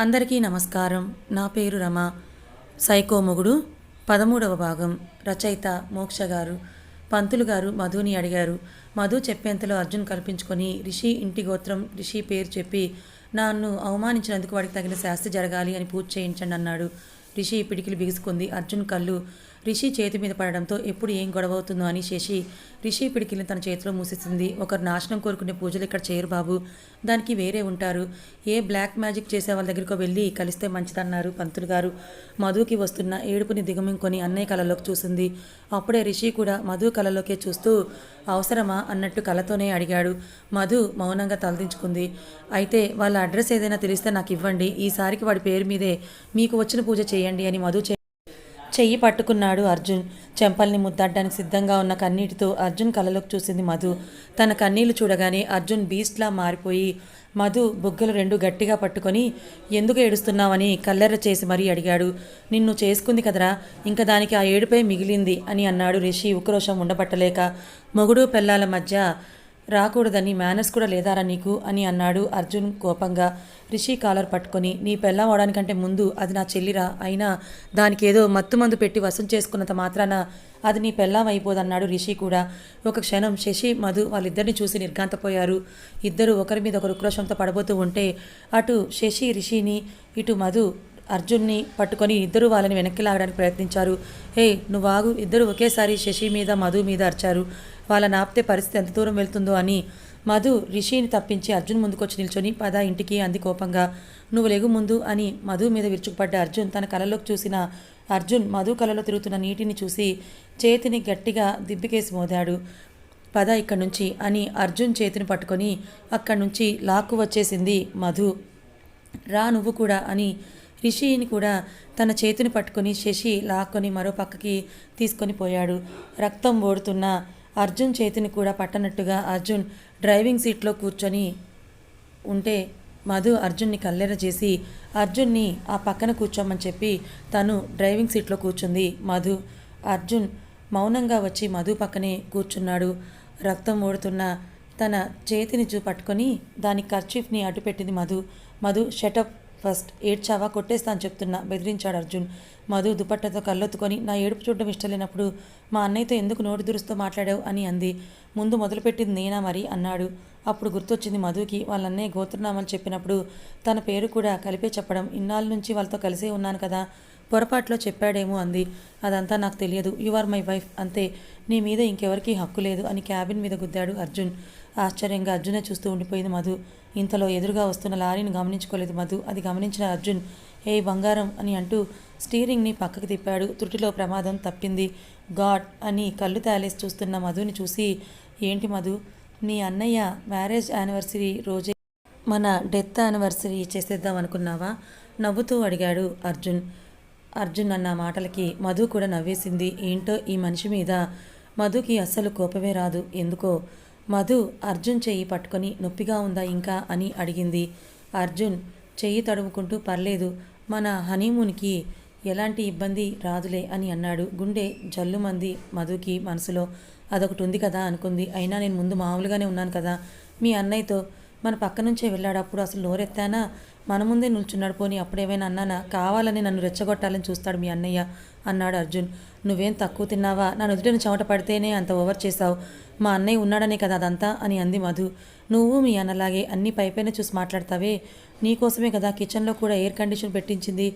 అందరికీ నమస్కారం. నా పేరు రమ. సైకో మొగుడు 13వ భాగం. రచయిత మోక్ష గారు. పంతులు గారు మధుని అడిగారు. మధు చెప్పేంతలో అర్జున్ కల్పించుకొని రిషి ఇంటి గోత్రం, రిషి పేరు చెప్పి నన్ను అవమానించినందుకు వాడికి తగిన శాస్తి జరగాలి అని పూజ చేయించండి అన్నాడు. రిషి పిడికిలు బిగుసుకుంది. అర్జున్ కళ్ళు రిషి చేతి మీద పడడంతో ఎప్పుడు ఏం గొడవ అవుతుందో అని శశి రిషి పిడికిల్ని తన చేతిలో మూసేసింది. ఒకరు నాశనం కోరుకునే పూజలు ఇక్కడ చేయరు బాబు, దానికి వేరే ఉంటారు. ఏ బ్లాక్ మ్యాజిక్ చేసే వాళ్ళ దగ్గరకు వెళ్ళి కలిస్తే మంచిదన్నారు పంతులు గారు. మధుకి వస్తున్న ఏడుపుని దిగమింకొని అన్నయ్య కళలోకి చూసింది. అప్పుడే రిషి కూడా మధు కళలోకే చూస్తూ అవసరమా అన్నట్టు కళతోనే అడిగాడు. మధు మౌనంగా తలదించుకుంది. అయితే వాళ్ళ అడ్రస్ ఏదైనా తెలిస్తే నాకు ఇవ్వండి, ఈసారికి వాడి పేరు మీదే మీకు వచ్చిన పూజ చేయండి అని మధు చెయ్యి పట్టుకున్నాడు అర్జున్. చెంపల్ని ముద్దడ్డానికి సిద్ధంగా ఉన్న కన్నీటితో అర్జున్ కళ్ళలోకి చూసింది మధు. తన కన్నీళ్లు చూడగానే అర్జున్ బీస్ట్లా మారిపోయి మధు బుగ్గలు రెండు గట్టిగా పట్టుకొని ఎందుకు ఏడుస్తున్నావని కల్లెర్ర చేసి మరీ అడిగాడు. నిన్ను చేసుకుంది కదరా, ఇంకా దానికి ఆ ఏడుపై మిగిలింది అని అన్నాడు రిషి ఉక్రోషం ఉండబట్టలేక. మొగుడు పెళ్ళాల మధ్య రాకూడదని మేనర్స్ కూడా లేదారా నీకు అని అన్నాడు అర్జున్ కోపంగా. రిషి కాలర్ పట్టుకొని నీ పెళ్ళం అవడానికంటే ముందు అది నా చెల్లిరా, అయినా దానికి ఏదో మత్తు మందు పెట్టి వశం చేసుకున్నంత మాత్రాన అది నీ పెళ్ళం అయిపోదన్నాడు రిషి కూడా. ఒక క్షణం శశి మధు వాళ్ళిద్దరిని చూసి నిర్ఘాంతపోయారు. ఇద్దరు ఒకరి మీద ఒకరు ఉక్రోషంతో పడబోతూ ఉంటే అటు శశి రిషిని, ఇటు మధు అర్జున్ని పట్టుకొని ఇద్దరు వాళ్ళని వెనక్కి లాగడానికి ప్రయత్నించారు. హే నువ్వాగు, ఇద్దరు ఒకేసారి శశి మీద మధు మీద అరిచారు. వాళ్ళని ఆపితే పరిస్థితి ఎంత దూరం వెళ్తుందో అని. మధు రిషిని తప్పించి అర్జున్ ముందుకొచ్చి నిల్చొని పద ఇంటికి అంది కోపంగా. నువ్వు లేగు ముందు అని మధు మీద విరుచుకుపడ్డ అర్జున్ తన కళలోకి చూసిన అర్జున్ మధు కళలో తిరుగుతున్న నీటిని చూసి చేతిని గట్టిగా దిబ్బికేసి మోదాడు. పద ఇక్కడి నుంచి అని అర్జున్ చేతిని పట్టుకొని అక్కడి నుంచి లాక్కు వచ్చేసింది మధు. రా నువ్వు కూడా అని రిషిని కూడా తన చేతిని పట్టుకొని శశి లాక్కొని మరో పక్కకి తీసుకొని పోయాడు. రక్తం ఓడుతున్న అర్జున్ చేతిని కూడా పట్టనట్టుగా అర్జున్ డ్రైవింగ్ సీట్లో కూర్చొని ఉంటే మధు అర్జున్ని కల్లెర చేసి అర్జున్ని ఆ పక్కన కూర్చోమని చెప్పి తను డ్రైవింగ్ సీట్లో కూర్చుంది మధు. అర్జున్ మౌనంగా వచ్చి మధు పక్కనే కూర్చున్నాడు. రక్తం ఓడుతున్న తన చేతిని పట్టుకొని దాని కర్చీఫ్ని అడ్డుపెట్టింది మధు. మధు షటప్ ఫస్ట్, ఏడ్చావా కొట్టేస్తా అని చెప్తున్నా బెదిరించాడు అర్జున్. మధు దుపట్టతో కళ్ళొత్తుకొని నా ఏడుపు చూడడం ఇష్టం లేనప్పుడు మా అన్నయ్యతో ఎందుకు నోటి దురుస్తూ మాట్లాడావు అని అంది. ముందు మొదలుపెట్టింది నేనా మరి అన్నాడు. అప్పుడు గుర్తొచ్చింది మధుకి వాళ్ళ అన్నయ్య గోత్రనామాలు చెప్పినప్పుడు తన పేరు కూడా కలిపే చెప్పడం. ఇన్నాళ్ళ నుంచి వాళ్ళతో కలిసే ఉన్నాను కదా, పొరపాట్లో చెప్పాడేమో అంది. అదంతా నాకు తెలియదు, యు ఆర్ మై వైఫ్ అంతే, నీ మీద ఇంకెవరికీ హక్కు లేదు అని క్యాబిన్ మీద గుద్దాడు అర్జున్. ఆశ్చర్యంగా అర్జునే చూస్తూ ఉండిపోయింది మధు. ఇంతలో ఎదురుగా వస్తున్న లారీని గమనించుకోలేదు మధు. అది గమనించిన అర్జున్ ఏ బంగారం అని అంటూ స్టీరింగ్ని పక్కకు తిప్పాడు. త్రుటిలో ప్రమాదం తప్పింది. గాడ్ అని కళ్ళు తాలేసి చూస్తున్న మధుని చూసి ఏంటి మధు, మీ అన్నయ్య మ్యారేజ్ యానివర్సరీ రోజే మన డెత్ యానివర్సరీ చేసేద్దాం అనుకున్నావా నవ్వుతూ అడిగాడు అర్జున్. అర్జున్ అన్న మాటలకి మధు కూడా నవ్వేసింది. ఏంటో ఈ మనిషి మీద మధుకి అస్సలు కోపమే రాదు ఎందుకో. మధు అర్జున్ చెయ్యి పట్టుకొని నొప్పిగా ఉందా ఇంకా అని అడిగింది. అర్జున్ చెయ్యి తడుముకుంటూ పర్లేదు, మన హనీమూన్కి ఎలాంటి ఇబ్బంది రాదులే అని అన్నాడు. గుండె జల్లుమంది మధుకి మనసులో. అదొకటి ఉంది కదా అనుకుంది. అయినా నేను ముందు మామూలుగానే ఉన్నాను కదా, మీ అన్నయ్యతో మన పక్క నుంచే వెళ్ళాడు, అప్పుడు అసలు నోరెత్తానా, మన ముందే నిల్చున్నాడు, పోనీ అప్పుడేమైనా అన్నానా, కావాలని నన్ను రెచ్చగొట్టాలని చూస్తాడు మీ అన్నయ్య అన్నాడు అర్జున్. నువ్వేం తక్కువ తిన్నావా, నా నుదుటిని చెమట పడితేనే అంత ఓవర్ చేశావు, మా అన్నయ్య ఉన్నాడనే కదా అదంతా అని అంది మధు. నువ్వు మీ అన్నలాగే అన్ని పైపైన చూసి మాట్లాడతావే, నీకోసమే కదా కిచెన్లో కూడా ఎయిర్ కండిషన్ పెట్టించింది,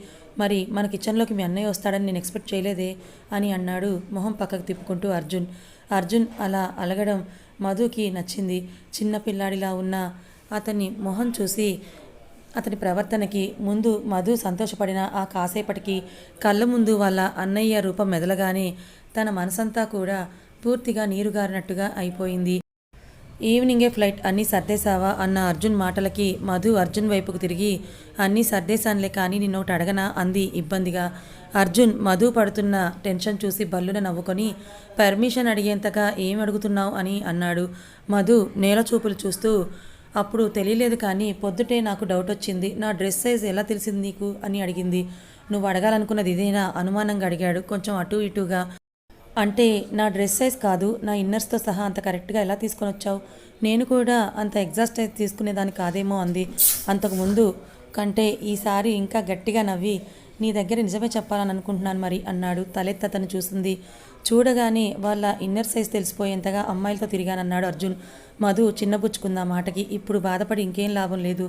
మరి మన కిచెన్లోకి మీ అన్నయ్య వస్తాడని నేను ఎక్స్పెక్ట్ చేయలేదే అని అన్నాడు మొహం పక్కకు తిప్పుకుంటూ అర్జున్. అర్జున్ అలా అలగడం మధుకి నచ్చింది. చిన్న పిల్లాడిలా ఉన్న అతని మొహం చూసి అతని ప్రవర్తనకి ముందు మధు సంతోషపడిన ఆ కాసేపటికి కళ్ళ ముందు వాళ్ళ అన్నయ్య రూపం మెదలగానే తన మనసంతా కూడా పూర్తిగా నీరుగారినట్టుగా అయిపోయింది. ఈవినింగే ఫ్లైట్, అన్నీ సర్దేశావా అన్న అర్జున్ మాటలకి మధు అర్జున్ వైపుకు తిరిగి అన్నీ సర్దేశానులే కానీ నిన్నొకటి అడగనా అంది ఇబ్బందిగా. అర్జున్ మధు పడుతున్న టెన్షన్ చూసి బల్లున నవ్వుకొని పర్మిషన్ అడిగేంతగా ఏం అడుగుతున్నావు అని అన్నాడు. మధు నేల చూపులు చూస్తూ అప్పుడు తెలియలేదు కానీ పొద్దుటే నాకు డౌట్ వచ్చింది, నా డ్రెస్ సైజ్ ఎలా తెలిసింది నీకు అని అడిగింది. నువ్వు అడగాలనుకున్నది ఇదేనా అనుమానంగా అడిగాడు కొంచెం అటూ ఇటూగా. అంటే నా డ్రెస్ సైజ్ కాదు, నా ఇన్నర్స్తో సహా అంత కరెక్ట్గా ఎలా తీసుకొని వచ్చావు, నేను కూడా అంత ఎగ్జాస్ట్ అయితే తీసుకునేదాన్ని కాదేమో అంది. అంతకుముందు కంటే ఈసారి ఇంకా గట్టిగా నవ్వి నీ దగ్గర నిజమే చెప్పాలని అనుకుంటున్నాను మరి అన్నాడు. తలెత్తి అతను చూసింది. చూడగానే వాళ్ళ ఇన్నర్ సైజ్ తెలిసిపోయేంతగా అమ్మాయిలతో తిరిగానన్నాడు అర్జున్. మధు చిన్నబుచ్చుకుంది ఆ మాటకి. ఇప్పుడు బాధపడి ఇంకేం లాభం లేదు.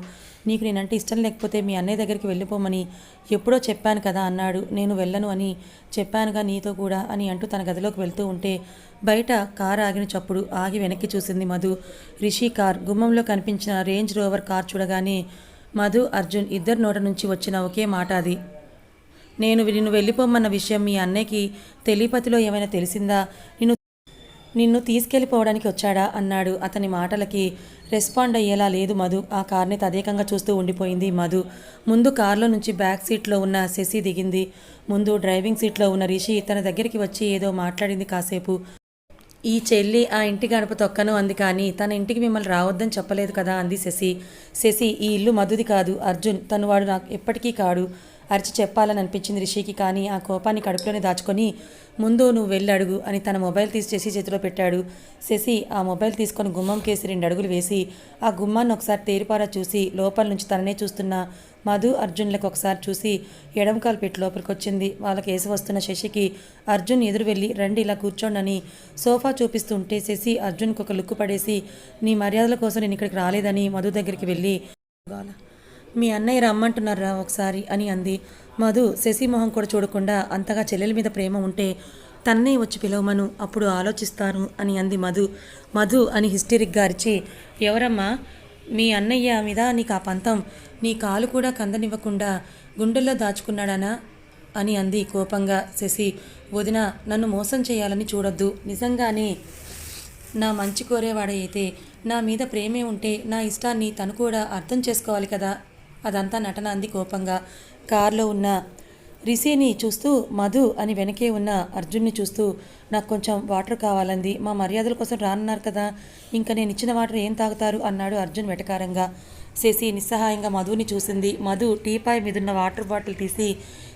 నీకు నేనంటే ఇష్టం లేకపోతే మీ అన్నయ్య దగ్గరికి వెళ్ళిపోమని ఎప్పుడో చెప్పాను కదా అన్నాడు. నేను వెళ్ళను అని చెప్పానుగా నీతో కూడా అని అంటూ తన గదిలోకి వెళ్తూ ఉంటే బయట కారు ఆగిన చప్పుడు ఆగి వెనక్కి చూసింది మధు. రిషి కార్ గుమ్మంలో కనిపించిన రేంజ్ రోవర్ కార్ చూడగానే మధు, అర్జున్ ఇద్దరి నోట నుంచి వచ్చిన ఒకే మాట అది. నిన్ను వెళ్ళిపోమన్న విషయం మీ అన్నయ్యకి తెలిపతిలో ఏమైనా తెలిసిందా? నిన్ను తీసుకెళ్ళిపోవడానికి వచ్చాడా అన్నాడు. అతని మాటలకి రెస్పాండ్ అయ్యేలా లేదు మధు. ఆ కార్ని తదేకంగా చూస్తూ ఉండిపోయింది మధు. ముందు కారులో నుంచి బ్యాక్ సీట్లో ఉన్న శశి దిగింది. ముందు డ్రైవింగ్ సీట్లో ఉన్న రిషి తన దగ్గరికి వచ్చి ఏదో మాట్లాడింది కాసేపు. ఈ చెల్లి ఆ ఇంటి గడప తొక్కను అంది, కానీ తన ఇంటికి మిమ్మల్ని రావద్దని చెప్పలేదు కదా అంది శశి. శశి, ఈ ఇల్లు మధుది కాదు అర్జున్, తను వాడు నాకు ఎప్పటికీ కాడు అరిచి చెప్పాలని అనిపించింది రిషికి. కానీ ఆ కోపాన్ని కడుపులోనే దాచుకొని ముందు నువ్వు వెళ్ళి అడుగు అని తన మొబైల్ తీసి శశి చేతిలో పెట్టాడు. శశి ఆ మొబైల్ తీసుకొని గుమ్మం కేసి 2 అడుగులు వేసి ఆ గుమ్మాన్ని ఒకసారి తేరిపారా చూసి లోపల నుంచి తననే చూస్తున్న మధు, అర్జున్లకు ఒకసారి చూసి ఎడమకాలు పెట్టి లోపలికి వచ్చింది. వాళ్ళకి వేసి వస్తున్న శశికి అర్జున్ ఎదురు వెళ్ళి రండి ఇలా కూర్చోండి సోఫా చూపిస్తుంటే శశి అర్జున్కి ఒక లుక్కు పడేసి నీ మర్యాదల కోసం నేను ఇక్కడికి రాలేదని మధు దగ్గరికి వెళ్ళి మీ అన్నయ్య రమ్మంటున్నారా ఒకసారి అని అంది. మధు శశి మొహం కూడా చూడకుండా అంతగా చెల్లెల మీద ప్రేమ ఉంటే తన్నే వచ్చి పిలవమను, అప్పుడు ఆలోచిస్తాను అని అంది మధు. మధు అని హిస్టరిక్గా అరిచి ఎవరమ్మా మీ అన్నయ్య మీద నీకు ఆ పంతం, నీ కాలు కూడా కందనివ్వకుండా గుండెల్లో దాచుకున్నాడానా అని అంది కోపంగా. శశి, వదిన నన్ను మోసం చేయాలని చూడొద్దు. నిజంగానే నా మంచి కోరేవాడైతే నా మీద ప్రేమే ఉంటే నా ఇష్టాన్ని తను కూడా అర్థం చేసుకోవాలి కదా. అదంతా నటన అంది కోపంగా. కారులో ఉన్న రిషిని చూస్తూ మధు అని వెనకే ఉన్న అర్జున్ని చూస్తూ నాకు కొంచెం వాటర్ కావాలంది. మా మర్యాదల కోసం రానున్నారు కదా, ఇంకా నేను ఇచ్చిన వాటర్ ఏం తాగుతారు అన్నాడు అర్జున్ వెటకారంగా. శశి నిస్సహాయంగా మధుని చూసింది. మధు టీపాయ్ మీదున్న వాటర్ బాటిల్ తీసి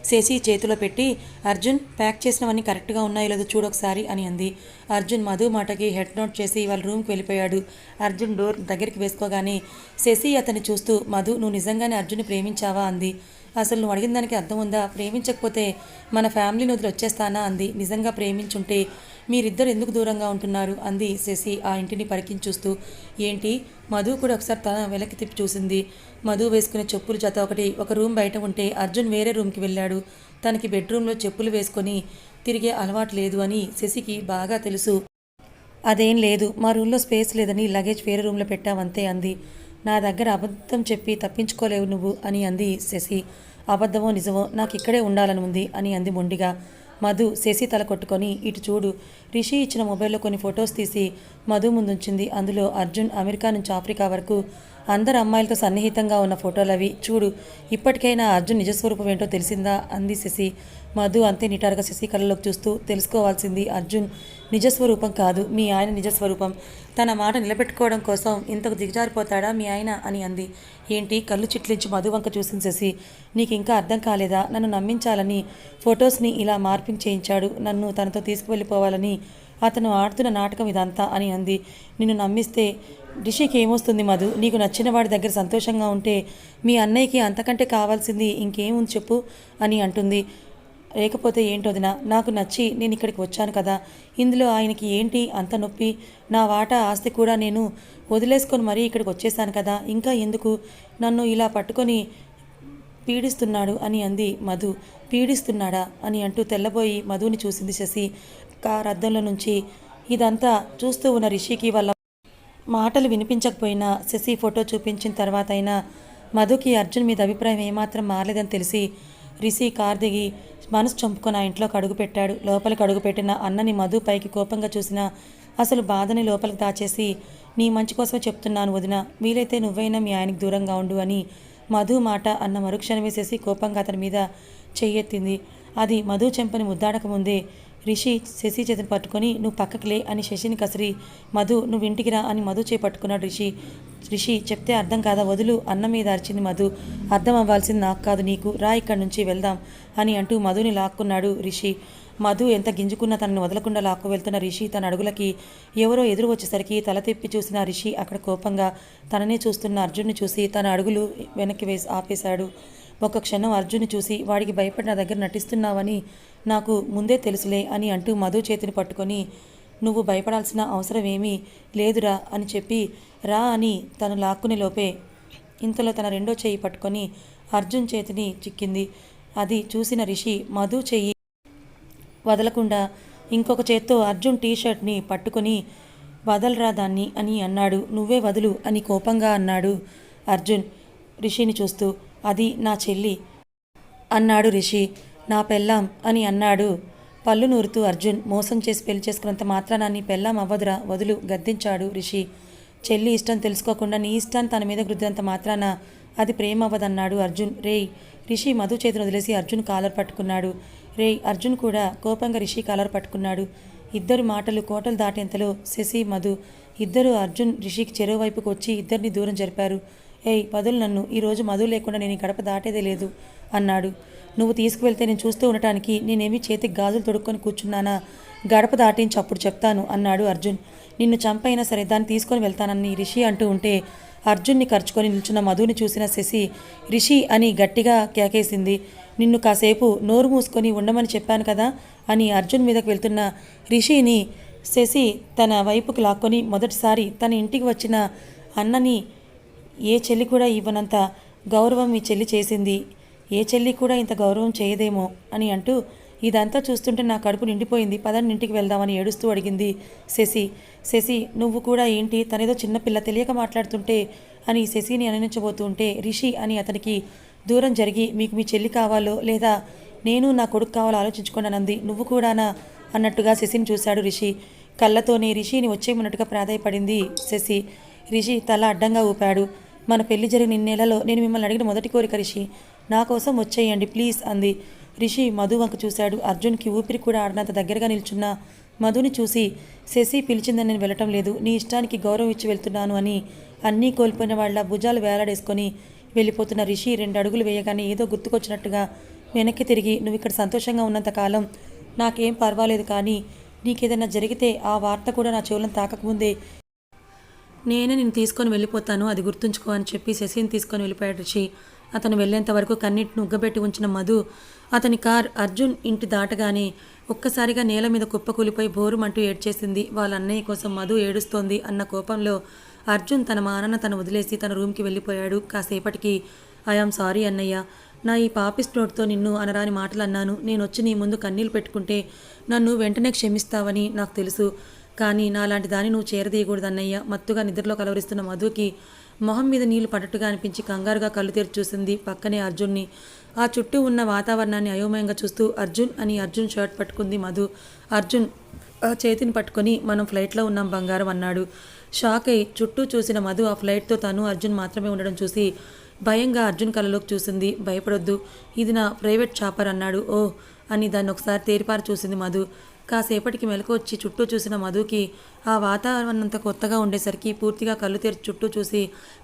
శశి చేతిలో పెట్టి అర్జున్ ప్యాక్ చేసినవన్నీ కరెక్ట్గా ఉన్నాయో లేదో చూడొకసారి అని అంది. అర్జున్ మధు మాటకి హెడ్ నోట్ చేసి వాళ్ళ రూమ్కి వెళ్ళిపోయాడు. అర్జున్ డోర్ దగ్గరికి వేసుకోగానే శశి అతన్ని చూస్తూ మధు నువ్వు నిజంగానే అర్జున్ని ప్రేమించావా అంది. అసలు నువ్వు అడిగిన దానికి అర్థం ఉందా? ప్రేమించకపోతే మన ఫ్యామిలీని వదిలి వచ్చేస్తానా అంది. నిజంగా ప్రేమించుంటే మీరిద్దరు ఎందుకు దూరంగా ఉంటున్నారు అంది శశి ఆ ఇంటిని పరికించూస్తూ. ఏంటి? మధు కూడా ఒకసారి తన వెనక్కి తిప్పి చూసింది. మధు వేసుకునే చెప్పులు జత ఒక రూమ్ బయట ఉంటే అర్జున్ వేరే రూమ్కి వెళ్ళాడు. తనకి బెడ్రూమ్లో చెప్పులు వేసుకొని తిరిగే అలవాటు లేదు అని శశికి బాగా తెలుసు. అదేం లేదు, మా రూమ్లో స్పేస్ లేదని లగేజ్ వేరే రూమ్లో పెట్టావంతే అంది. నా దగ్గర అబద్ధం చెప్పి తప్పించుకోలేవు నువ్వు అని అంది శశి. అబద్ధమో నిజమో నాకు ఇక్కడే ఉండాలని ఉంది అని అంది మొండిగా. మధు శశి తల కొట్టుకొని ఇటు చూడు. రిషి ఇచ్చిన మొబైల్లో కొన్ని ఫొటోస్ తీసి మధు ముందుంచింది. అందులో అర్జున్ అమెరికా నుంచి ఆఫ్రికా వరకు అందరు అమ్మాయిలతో సన్నిహితంగా ఉన్న ఫోటోలు అవి చూడు. ఇప్పటికైనా అర్జున్ నిజస్వరూపం ఏంటో తెలిసిందా అంది శశి. మధు అంతే నిటారుగా శశి కళ్ళలోకి చూస్తూ తెలుసుకోవాల్సింది అర్జున్ నిజస్వరూపం కాదు, మీ ఆయన నిజస్వరూపం. తన మాట నిలబెట్టుకోవడం కోసం ఇంతకు దిగజారిపోతాడా మీ ఆయన అని అంది. ఏంటి? కళ్ళు చిట్లించి మధు వంక చూసింది శశి. నీకు ఇంకా అర్థం కాలేదా? నన్ను నమ్మించాలని ఫొటోస్ని ఇలా మార్పింగ్ చేయించాడు. నన్ను తనతో తీసుకువెళ్ళిపోవాలని అతను ఆడుతున్న నాటకం ఇదంతా అని అంది. నిన్ను నమ్మిస్తే రిషికి ఏమొస్తుంది మధు? నీకు నచ్చిన వాడి దగ్గర సంతోషంగా ఉంటే మీ అన్నయ్యకి అంతకంటే కావాల్సింది ఇంకేముంది చెప్పు అని అంటుంది. లేకపోతే ఏంటోదినా, నాకు నచ్చి నేను ఇక్కడికి వచ్చాను కదా, ఇందులో ఆయనకి ఏంటి అంత నొప్పి? నా వాటా ఆస్తి కూడా నేను వదిలేసుకొని మరీ ఇక్కడికి వచ్చేసాను కదా, ఇంకా ఎందుకు నన్ను ఇలా పట్టుకొని పీడిస్తున్నాడు అని అంది మధు. పీడిస్తున్నాడా అని అంటూ తెల్లబోయి మధుని చూసింది శశి కార్ అద్దంలో నుంచి. ఇదంతా చూస్తూ ఉన్న రిషికి వాళ్ళ మాటలు వినిపించకపోయినా శశి ఫోటో చూపించిన తర్వాత అయినా మధుకి అర్జున్ మీద అభిప్రాయం ఏమాత్రం మారలేదని తెలిసి రిషి కార్ దిగి మనసు చంపుకొని ఆ ఇంట్లోకి అడుగుపెట్టాడు. లోపలికి అడుగుపెట్టిన అన్నని మధు పైకి కోపంగా చూసినా అసలు బాధని లోపలికి దాచేసి నీ మంచి కోసమే చెప్తున్నాను వదిన, వీలైతే నువ్వైనా మీ ఆయనకి దూరంగా ఉండు అని మధు మాట అన్న మరుక్షణం వేసేసి కోపంగా అతని మీద చెయ్యెత్తింది. అది మధు చెంపని ముద్దాడక ముందే రిషి శశి చేతిని పట్టుకొని నువ్వు పక్కకి లే అని శశిని కసిరి మధు నువ్వు ఇంటికి రా అని మధు చేపట్టుకున్నాడు రిషి. రిషి చెప్తే అర్థం కాదా, వదులు అన్న మీద అరిచింది మధు. అర్థం అవ్వాల్సింది నాకు కాదు నీకు, రా ఇక్కడి నుంచి వెళ్దాం అని అంటూ మధుని లాక్కున్నాడు రిషి. మధు ఎంత గింజుకున్నా తనను వదలకుండా లాక్కు వెళ్తున్న రిషి తన అడుగులకి ఎవరో ఎదురు వచ్చేసరికి తల తిప్పి చూసిన రిషి అక్కడ కోపంగా తననే చూస్తున్న అర్జున్ని చూసి తన అడుగులు వెనక్కి ఆపేశాడు. ఒక క్షణం అర్జున్ని చూసి వాడికి భయపడి నా దగ్గర నటిస్తున్నావని నాకు ముందే తెలుసులే అని అంటూ మధు చేతిని పట్టుకొని నువ్వు భయపడాల్సిన అవసరం ఏమీ లేదురా అని చెప్పి రా అని తను లాక్కునే లోపే ఇంతలో తన రెండో చెయ్యి పట్టుకొని అర్జున్ చేతిని చిక్కింది. అది చూసిన రిషి మధు చెయ్యి వదలకుండా ఇంకొక చేత్తో అర్జున్ టీషర్ట్ని పట్టుకొని వదలరా దాన్ని అని అన్నాడు. నువ్వే వదులు అని కోపంగా అన్నాడు అర్జున్ రిషిని చూస్తూ. అది నా చెల్లి అన్నాడు రిషి. నా పెళ్ళాం అని అన్నాడు పళ్ళు నూరుతూ అర్జున్. మోసం చేసి పెళ్లి చేసుకున్నంత మాత్రాన నీ పెళ్ళాం అవ్వదురా, వదులు గద్దించాడు రిషి. చెల్లి ఇష్టం తెలుసుకోకుండా నీ ఇష్టాన్ని తన మీద గుద్దినంత మాత్రాన అది ప్రేమ అవ్వదన్నాడు అర్జున్. రేయ్ రిషి మధు చేతిని వదిలేసి అర్జున్ కాలర్ పట్టుకున్నాడు. రేయ్ అర్జున్ కూడా కోపంగా రిషి కాలర్ పట్టుకున్నాడు. ఇద్దరు మాటలు కోటలు దాటేంతలో శశి మధు ఇద్దరు అర్జున్ రిషికి చెరువు వైపుకు వచ్చి ఇద్దరిని దూరం జరిపారు. ఏయ్ వదులు నన్ను, ఈరోజు మధు లేకుండా నేను ఈ గడప దాటేదే లేదు అన్నాడు. నువ్వు తీసుకువెళ్తే నేను చూస్తూ ఉండటానికి నేనేమి చేతికి గాజులు తొడుక్కొని కూర్చున్నానా, గడప దాటించి అప్పుడు చెప్తాను అన్నాడు అర్జున్. నిన్ను చంపైనా సరే దాన్ని తీసుకొని వెళ్తానని రిషి అంటూ ఉంటే అర్జున్ని ఖర్చుకొని నిల్చున్న మధుని చూసిన శశి రిషి అని గట్టిగా కేకేసింది. నిన్ను కాసేపు నోరు మూసుకొని ఉండమని చెప్పాను కదా అని అర్జున్ మీదకి వెళ్తున్న రిషిని శశి తన వైపుకి లాక్కొని మొదటిసారి తన ఇంటికి వచ్చిన అన్నని ఏ చెల్లి కూడా ఇవ్వనంత గౌరవం ఈ చెల్లి చేసింది, ఏ చెల్లి కూడా ఇంత గౌరవం చేయదేమో అని అంటూ ఇదంతా చూస్తుంటే నా కడుపు నిండిపోయింది, పదండి ఇంటికి వెళ్దామని ఏడుస్తూ అడిగింది శశి. శశి నువ్వు కూడా ఏంటి, తనేదో చిన్నపిల్ల తెలియక మాట్లాడుతుంటే అని శశిని అనునించబోతుంటే రిషి అని అతనికి దూరం జరిగి మీకు మీ చెల్లి కావాలో లేదా నేను నా కొడుకు కావాలో ఆలోచించుకున్నానంది. నువ్వు కూడానా అన్నట్టుగా శశిని చూశాడు రిషి. కళ్ళతోనే రిషిని వచ్చేయమన్నట్టుగా ప్రాధాయపడింది శశి. రిషి తల అడ్డంగా ఊపాడు. మన పెళ్లి జరిగిన నెలలో నేను మిమ్మల్ని అడిగిన మొదటి కోరిక రిషి, నా కోసం వచ్చేయండి ప్లీజ్ అంది. రిషి మధు వంక చూశాడు. అర్జున్కి ఊపిరి కూడా ఆడినంత దగ్గరగా నిల్చున్న మధుని చూసి శశి పిలిచిందని నేను వెళ్ళటం లేదు, నీ ఇష్టానికి గౌరవం ఇచ్చి వెళ్తున్నాను అని అన్నీ కోల్పోయిన వాళ్ళ భుజాలు వేలాడేసుకొని వెళ్ళిపోతున్న రిషి 2 అడుగులు వేయగానే ఏదో గుర్తుకొచ్చినట్టుగా వెనక్కి తిరిగి నువ్వు ఇక్కడ సంతోషంగా ఉన్నంతకాలం నాకేం పర్వాలేదు, కానీ నీకేదైనా జరిగితే ఆ వార్త కూడా నా చెవులను తాకకముందే నేనే నిన్ను తీసుకొని వెళ్ళిపోతాను, అది గుర్తుంచుకో అని చెప్పి శశిని తీసుకొని వెళ్ళిపోయాడు రిషి. అతను వెళ్ళేంత వరకు కన్నీటిని ఉగ్గబెట్టి ఉంచిన మధు అతని కార్ అర్జున్ ఇంటి దాటగానే ఒక్కసారిగా నేల మీద కుప్పకూలిపోయి బోరుమంటూ ఏడ్చేసింది. వాళ్ళ అన్నయ్య కోసం మధు ఏడుస్తోంది అన్న కోపంలో అర్జున్ తన మానన్న తను వదిలేసి తన రూమ్కి వెళ్ళిపోయాడు. కాసేపటికి ఐఆమ్ సారీ అన్నయ్య, నా ఈ పాపిస్ట్ నోట్తో నిన్ను అనరాని మాటలు అన్నాను, నేను వచ్చి నీ ముందు కన్నీళ్ళు పెట్టుకుంటే నన్ను వెంటనే క్షమిస్తావని నాకు తెలుసు, కానీ నాలాంటి దాన్ని నువ్వు చేరదీయకూడదన్నయ్య. మత్తుగా నిద్రలో కలవరిస్తున్న మధుకి మొహం మీద నీళ్లు పడట్టుగా అనిపించి కంగారుగా కళ్ళు తెరిచి చూసింది పక్కనే అర్జున్ని. ఆ చుట్టూ ఉన్న వాతావరణాన్ని అయోమయంగా చూస్తూ అర్జున్ అని అర్జున్ షర్ట్ పట్టుకుంది మధు. అర్జున్ ఆ చేతిని పట్టుకొని మనం ఫ్లైట్లో ఉన్నాం బంగారం అన్నాడు. షాక్ అయి చుట్టూ చూసిన మధు ఆ ఫ్లైట్తో తను అర్జున్ మాత్రమే ఉండడం చూసి భయంగా అర్జున్ కళ్ళలోకి చూసింది. భయపడొద్దు, ఇది నా ప్రైవేట్ చాపర్ అన్నాడు. ఓ అని దాన్ని ఒకసారి తేరిపారి చూసింది మధు. కాసేపటికి మెలకు వచ్చి చుట్టూ చూసిన మధుకి ఆ వాతావరణం అంతా కొత్తగా ఉండేసరికి పూర్తిగా కళ్ళు తెరిచి చుట్టూ చూసి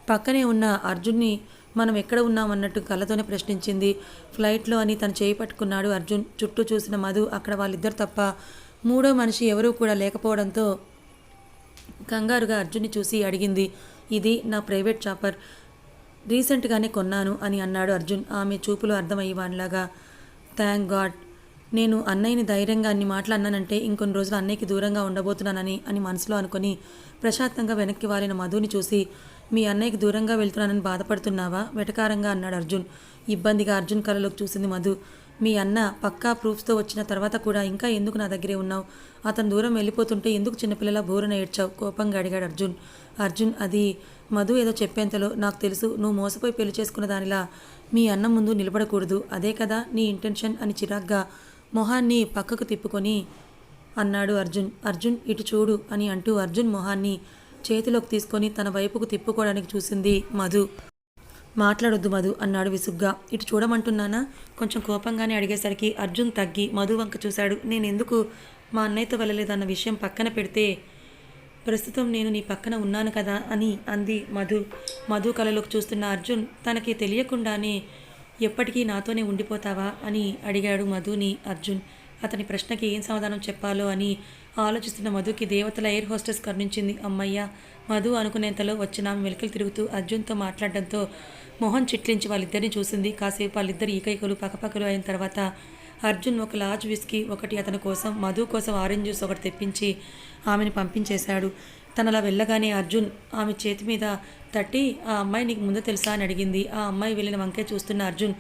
పక్కనే ఉన్న అర్జున్ని మనం ఎక్కడ ఉన్నామన్నట్టు కళ్ళతోనే ప్రశ్నించింది. ఫ్లైట్లో అని తను చేయి పట్టుకున్నాడు అర్జున్. చుట్టూ చూసిన మధు అక్కడ వాళ్ళిద్దరు తప్ప మూడో మనిషి ఎవరూ కూడా లేకపోవడంతో కంగారుగా అర్జున్ని చూసి అడిగింది, ఇది నా ప్రైవేట్ చాపర్, రీసెంట్గానే కొన్నాను అని అన్నాడు అర్జున్. ఆమె చూపులు అర్థమయ్యేవాడిలాగా. థ్యాంక్ గాడ్, నేను అన్నయ్యని ధైర్యంగా అన్ని మాటలు అన్నానంటే ఇంకొన్ని రోజులు అన్నయ్యకి దూరంగా ఉండబోతున్నానని అని మనసులో అనుకుని ప్రశాంతంగా వెనక్కి వాలిన మధుని చూసి మీ అన్నయ్యకి దూరంగా వెళ్తున్నానని బాధపడుతున్నావా వెటకారంగా అన్నాడు అర్జున్. ఇబ్బందిగా అర్జున్ కళ్ళలోకి చూసింది మధు. మీ అన్న పక్కా ప్రూఫ్స్తో వచ్చిన తర్వాత కూడా ఇంకా ఎందుకు నా దగ్గరే ఉన్నావు, అతను దూరం వెళ్ళిపోతుంటే ఎందుకు చిన్నపిల్లలా బోరున ఏడ్చావు కోపంగా అడిగాడు అర్జున్. అర్జున్ అది మధు ఏదో చెప్పేంతలో నాకు తెలుసు నువ్వు మోసపోయి పెళ్లి చేసుకున్న దానిలా మీ అన్న ముందు నిలబడకూడదు, అదే కదా నీ ఇంటెన్షన్ అని చిరాగ్గా మొహాన్ని పక్కకు తిప్పుకొని అన్నాడు అర్జున్. అర్జున్ ఇటు చూడు అని అంటూ అర్జున్ మొహాన్ని చేతిలోకి తీసుకొని తన వైపుకు తిప్పుకోవడానికి చూసింది మధు. మాట్లాడొద్దు మధు అన్నాడు విసుగ్గా. ఇటు చూడమంటున్నానా? కొంచెం కోపంగానే అడిగేసరికి అర్జున్ తగ్గి మధు వంక చూశాడు. నేనెందుకు మా అన్నయ్యతో వెళ్ళలేదన్న విషయం పక్కన పెడితే ప్రస్తుతం నేను నీ పక్కన ఉన్నాను కదా అని అంది మధు. మధు కలలోకి చూస్తున్న అర్జున్ తనకి తెలియకుండానే ఎప్పటికీ నాతోనే ఉండిపోతావా అని అడిగాడు మధుని అర్జున్. అతని ప్రశ్నకి ఏం సమాధానం చెప్పాలో అని ఆలోచిస్తున్న మధుకి దేవతల ఎయిర్ హోస్టెస్ కరుణించింది. అమ్మయ్య మధు అనుకునేంతలో వచ్చిన వెలికలు తిరుగుతూ అర్జున్తో మాట్లాడడంతో మొహం చిట్లించి వాళ్ళిద్దరిని చూసింది. కాసేపు వాళ్ళిద్దరు ఈకైకలు పక్కపక్కలు అయిన తర్వాత అర్జున్ ఒక లార్జ్ విస్కీ ఒకటి అతని కోసం, మధు కోసం ఆరెంజ్ జ్యూస్ ఒకటి తెప్పించి ఆమెను పంపించేశాడు. తనలా వెళ్ళగానే అర్జున్ ఆమె చేతి మీద తట్టి, ఆ అమ్మాయి నీకు ముందు తెలుసా అని అడిగింది. ఆ అమ్మాయి వెళ్ళిన వంకే చూస్తున్న అర్జున్,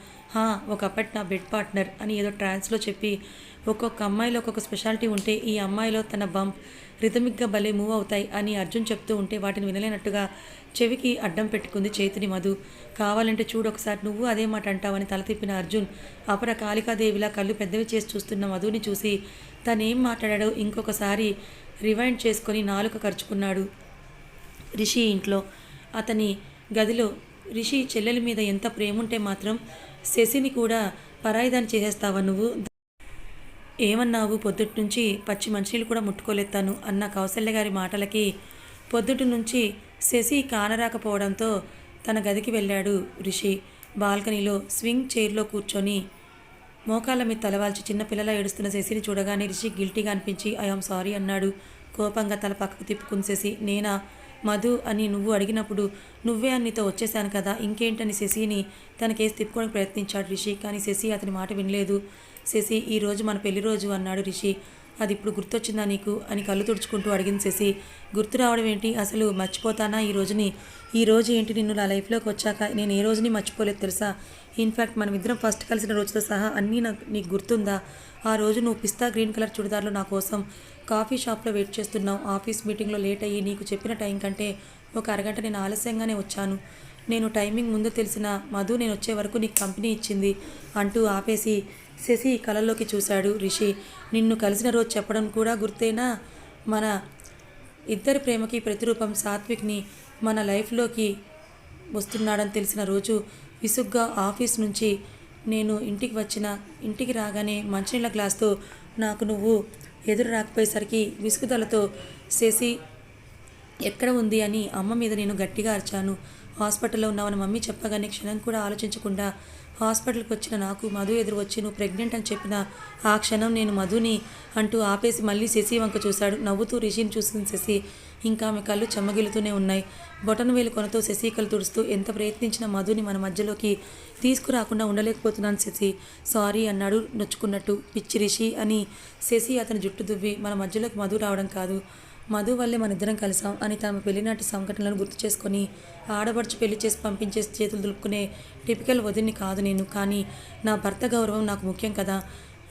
ఒకప్పటి నా బెడ్ పార్ట్నర్ అని ఏదో ట్రాన్స్లో చెప్పి, ఒక్కొక్క అమ్మాయిలో ఒక్కొక్క స్పెషాలిటీ ఉంటే ఈ అమ్మాయిలో తన బంప్ రిథమిక్గా భలే మూవ్ అవుతాయి అని అర్జున్ చెప్తూ ఉంటే వాటిని వినలేనట్టుగా చెవికి అడ్డం పెట్టుకుంది చేతిని మధు. కావాలంటే చూడు ఒకసారి, నువ్వు అదే మాట అంటావని తల తిప్పిన అర్జున్ అపర కాళికాదేవిలా కళ్ళు పెద్దవి చేసి చూస్తున్న మధుని చూసి తనేం మాట్లాడాడో ఇంకొకసారి రివైండ్ చేసుకొని నాలుక ఖర్చుకున్నాడు. రిషి ఇంట్లో అతని గదిలో రిషి చెల్లెలి మీద ఎంత ప్రేముంటే మాత్రం శశిని కూడా పరాయిదాన్ని చేసేస్తావా నువ్వు? ఏమన్నావు? పొద్దుటి నుంచి పచ్చి మంచినీళ్ళు కూడా ముట్టుకోలేస్తాను అన్న కౌసల్య గారి మాటలకి పొద్దుటి నుంచి శశి కానరాకపోవడంతో తన గదికి వెళ్ళాడు రిషి. బాల్కనీలో స్వింగ్ చైర్లో కూర్చొని మోకాళ్ళ మీద తలవాల్చి చిన్నపిల్లలా ఏడుస్తున్న శశిని చూడగానే రిషి గిల్టీగా అనిపించి ఐఆమ్ సారీ అన్నాడు. కోపంగా తల పక్కకు తిప్పుకుని శశి, నేనా మధు అని నువ్వు అడిగినప్పుడు నువ్వే అని నీతో వచ్చేసాను కదా, ఇంకేంటని శశిని తన కేసు తిప్పుకోవడానికి ప్రయత్నించాడు రిషి. కానీ శశి అతని మాట వినలేదు. శశి, ఈరోజు మన పెళ్లి రోజు అన్నాడు రిషి. అది ఇప్పుడు గుర్తొచ్చిందా నీకు అని కళ్ళు తుడుచుకుంటూ అడిగింది శశి. గుర్తు రావడం ఏంటి? అసలు మర్చిపోతానా ఈ రోజుని? ఈ రోజు ఏంటి, నిన్ను నా లైఫ్లోకి వచ్చాక నేను ఏ రోజుని మర్చిపోలేదు తెలుసా. ఇన్ఫ్యాక్ట్ మనం ఇద్దరం ఫస్ట్ కలిసిన రోజుతో సహా అన్నీ నీకు గుర్తుందా? ఆ రోజు నువ్వు పిస్తా గ్రీన్ కలర్ చుడిదార్లో నా కోసం కాఫీ షాప్లో వెయిట్ చేస్తున్నావు. ఆఫీస్ మీటింగ్లో లేట్ అయ్యి నీకు చెప్పిన టైం కంటే ఒక అరగంట నేను ఆలస్యంగానే వచ్చాను. నేను టైమింగ్ ముందు తెలిసిన మధు నేను వచ్చే వరకు నీకు కంపెనీ ఇచ్చింది అంటూ ఆపేసి శశి కళల్లోకి చూశాడు రిషి. నిన్ను కలిసిన రోజు చెప్పడం కూడా గుర్తేనా? మన ఇద్దరి ప్రేమకి ప్రతిరూపం సాత్విక్ని మన లైఫ్లోకి వస్తున్నాడని తెలిసిన రోజు విసుగ్గా ఆఫీస్ నుంచి నేను ఇంటికి రాగానే మంచినీళ్ళ గ్లాస్తో నాకు నువ్వు ఎదురు రాకపోయేసరికి విసుగుదలతో శశి ఎక్కడ ఉంది అని అమ్మ మీద నేను గట్టిగా అరిచాను. హాస్పిటల్లో ఉన్నావని మమ్మీ చెప్పగానే క్షణం కూడా ఆలోచించకుండా హాస్పిటల్కి వచ్చిన నాకు మధు ఎదురు వచ్చి నువ్వు ప్రెగ్నెంట్ అని చెప్పిన ఆ క్షణం నేను మధుని అంటూ ఆపేసి మళ్ళీ శశి వంక చూశాడు. నవ్వుతూ రిషిని చూసింది శశి. ఇంకా ఆమె కళ్ళు చెమ్మగిలుతూనే ఉన్నాయి. బొటన వేలు కొనతో శశి కళ్ళు తుడుస్తూ ఎంత ప్రయత్నించిన మధుని మన మధ్యలోకి తీసుకురాకుండా ఉండలేకపోతున్నాను శశి, సారీ అన్నాడు నొచ్చుకున్నట్టు. పిచ్చి రిషి అని శశి అతని జుట్టు దువ్వి, మన మధ్యలోకి మధు రావడం కాదు, మధు వల్లే మన ఇద్దరం కలిసాం అని తమ పెళ్లినాటి సంఘటనలను గుర్తు చేసుకొని ఆడపడుచు పెళ్లి చేసి పంపించేసి చేతులు దులుపుకునే టిపికల్ వదిన్ని కాదు నేను. కానీ నా భర్త గౌరవం నాకు ముఖ్యం కదా,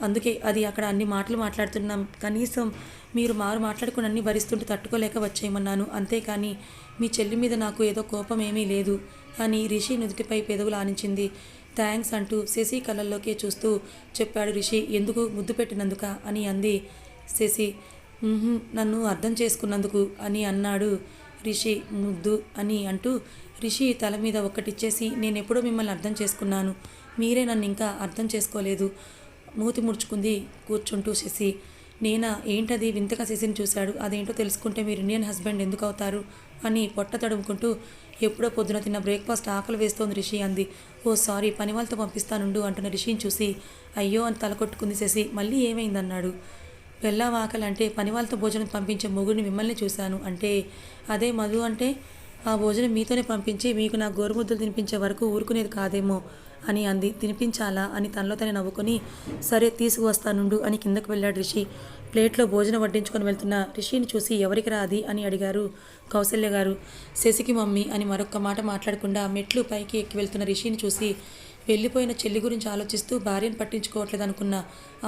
అందుకే అది అక్కడ అన్ని మాటలు మాట్లాడుతున్నాం. కనీసం మీరు మాట్లాడుకుని అన్ని భరిస్తుంటే తట్టుకోలేక వచ్చేయమన్నాను, అంతేకాని మీ చెల్లి మీద నాకు ఏదో కోపం ఏమీ లేదు అని రిషి నుదుటిపై పెదవులు ఆనించింది. థ్యాంక్స్ అంటూ శశి కళ్ళల్లోకే చూస్తూ చెప్పాడు రిషి. ఎందుకు? ముద్దు పెట్టినందుక అని అంది శశి. నన్ను అర్థం చేసుకున్నందుకు అని అన్నాడు రిషి. ముద్దు అని అంటూ రిషి తల మీద ఒక్కటిచ్చేసి, నేనెప్పుడో మిమ్మల్ని అర్థం చేసుకున్నాను, మీరే నన్ను ఇంకా అర్థం చేసుకోలేదు మూతి ముడుచుకుంది కూర్చుంటూ శశి. నేనా? ఏంటది? వింతగా శశిని చూశాడు. అదేంటో తెలుసుకుంటే మీరు ఇండియన్ హస్బెండ్ ఎందుకు అవుతారు అని పొట్ట తడుముకుంటూ ఎప్పుడో పొద్దున తిన్న బ్రేక్ఫాస్ట్ ఆకలి వేస్తోంది రిషి అంది. ఓ సారీ, పని వాళ్ళతో పంపిస్తానుండు అంటున్న రిషిని చూసి అయ్యో అని తల కొట్టుకుంది శశి. మళ్ళీ ఏమైందన్నాడు. పెళ్ళాం ఆకలి అంటే పని వాళ్ళతో భోజనం పంపించే మొగుడిని మిమ్మల్ని చూశాను అంటే అదే మధు అంటే ఆ భోజనం మీతోనే పంపించి మీకు నా గోరుముద్దలు తినిపించే వరకు ఊరుకునేది కాదేమో అని అంది. తినిపించాలా అని తనలో తనే నవ్వుకొని సరే తీసుకువస్తానుండు అని కిందకు వెళ్ళాడు రిషి. ప్లేట్లో భోజనం వడ్డించుకొని వెళ్తున్న రిషిని చూసి ఎవరికి రాది అని అడిగారు కౌసల్య గారు. శశికి మమ్మీ అని మరొక్క మాట మాట్లాడకుండా మెట్లు పైకి ఎక్కి వెళ్తున్న రిషిని చూసి వెళ్ళిపోయిన చెల్లి గురించి ఆలోచిస్తూ భార్యను పట్టించుకోవట్లేదు అనుకున్న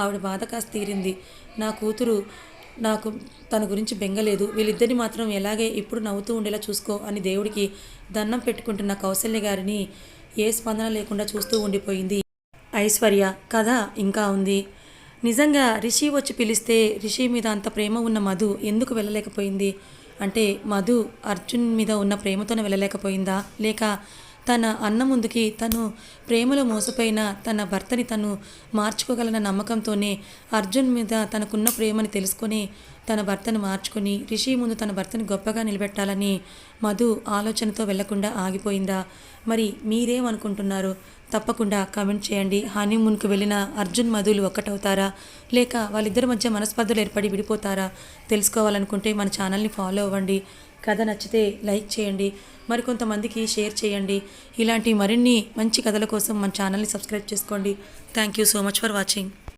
ఆవిడ బాధ కాస్త తీరింది. నా కూతురు నాకు తన గురించి బెంగలేదు, వీళ్ళిద్దరిని మాత్రం ఎలాగే ఇప్పుడు నవ్వుతూ ఉండేలా చూసుకో అని దేవుడికి దండం పెట్టుకుంటున్న కౌసల్య గారిని ఏ స్పందన లేకుండా చూస్తూ ఉండిపోయింది ఐశ్వర్య. కథ ఇంకా ఉంది. నిజంగా రిషి వచ్చి పిలిస్తే రిషి మీద అంత ప్రేమ ఉన్న మధు ఎందుకు వెళ్ళలేకపోయింది? అంటే మధు అర్జున్ మీద ఉన్న ప్రేమతోనే వెళ్ళలేకపోయిందా, లేక తన అన్న ముందుకి తను ప్రేమలో మోసపోయిన తన భర్తని తను మార్చుకోగలన నమ్మకంతోనే అర్జున్ మీద తనకున్న ప్రేమని తెలుసుకొని తన భర్తను మార్చుకొని రిషి ముందు తన భర్తని గొప్పగా నిలబెట్టాలని మధు ఆలోచనతో వెళ్లకుండా ఆగిపోయిందా? మరి మీరేమనుకుంటున్నారు? తప్పకుండా కామెంట్ చేయండి. హనీమూన్కు వెళ్ళిన అర్జున్ మధులు ఒక్కటవుతారా, లేక వాళ్ళిద్దరి మధ్య మనస్పర్ధలు ఏర్పడి విడిపోతారా? తెలుసుకోవాలనుకుంటే మన ఛానల్ని ఫాలో అవ్వండి. కథ నచ్చితే లైక్ చేయండి, మరికొంతమందికి షేర్ చేయండి. ఇలాంటి మరిన్ని మంచి కథల కోసం మన ఛానల్ని సబ్స్క్రైబ్ చేసుకోండి. Thank you so much for watching.